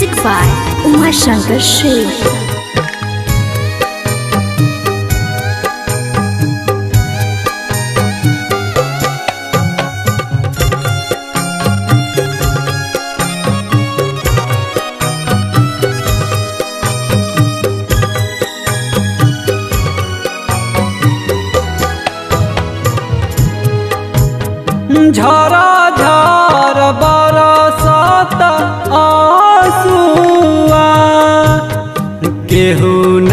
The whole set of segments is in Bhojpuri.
Music by Umashankar Sheikh. झरा झर बरसत आंसुआ केहू न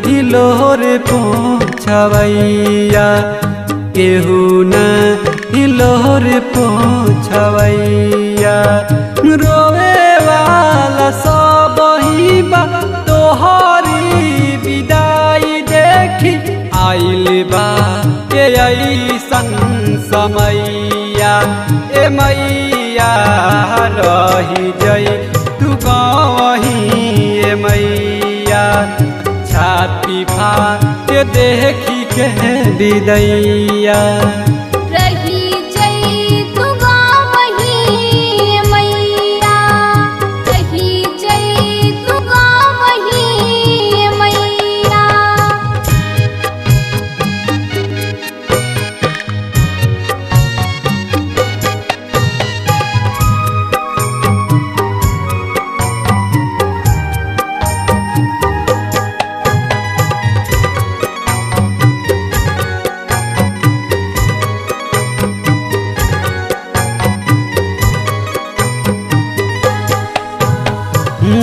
हिलोर पोछवैया केहू न हिलोर पोछवैया रोवे वाला सब ही बा तोहरी विदाई देखी आइल बा के ऐसन समैया ए मैया रही जई तू गवही ए मैया छाती फाट देखी के विदैया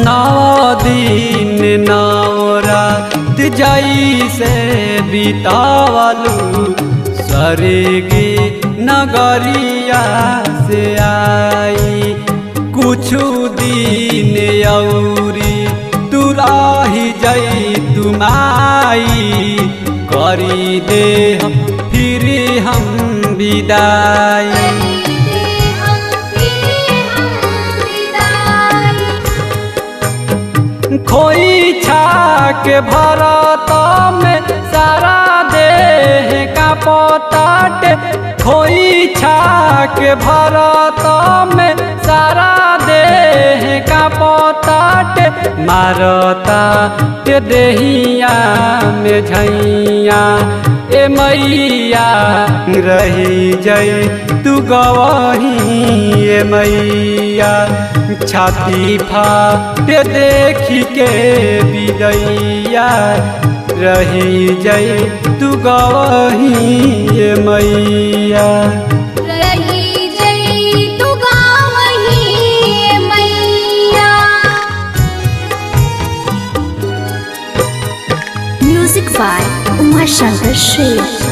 नौ दिन नौ रात जाई से बितावलू स्वर्गी नगरिया से आई कुछु दिन औरी तू रही जई तुमाई करी दे फिर हम विदाई खोई छाक भरत में सारा देह का पोताट खोई छाक भरत में सारा देह का पोताट मारता के देहिया में झैया ए मैया रही जई तू गवही ए मैया छाती फाट देखी के विदैया रही जई तू गवही ए मैया रही जई तू गवही ए मैया। Music by Umashankar Sheikh.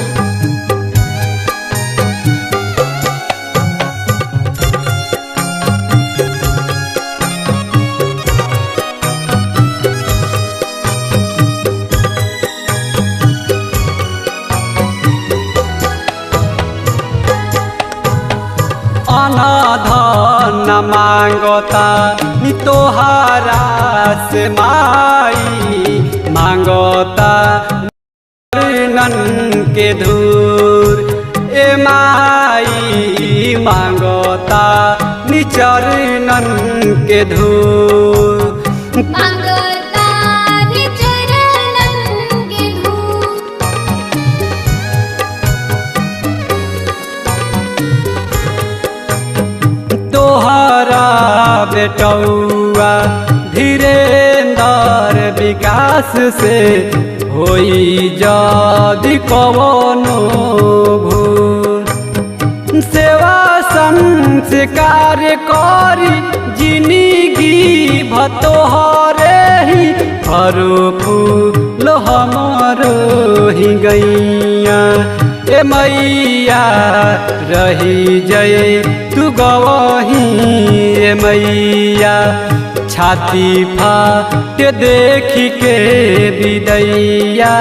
अनाधन मांगता नि तोहारा से माई मांगता नन के धूर ए माई मांगता नि चरणन के धूर तोहरा बेटौआ धीरेन्द्र विकास से होई जदि कवनो भूल सेवा संस्कार करी जिंदगी भतोहरे ही फरो फूल हमरो ही गैया ए मैया रही जई तू गवही ए मैया छाती फाट देखी के विदैया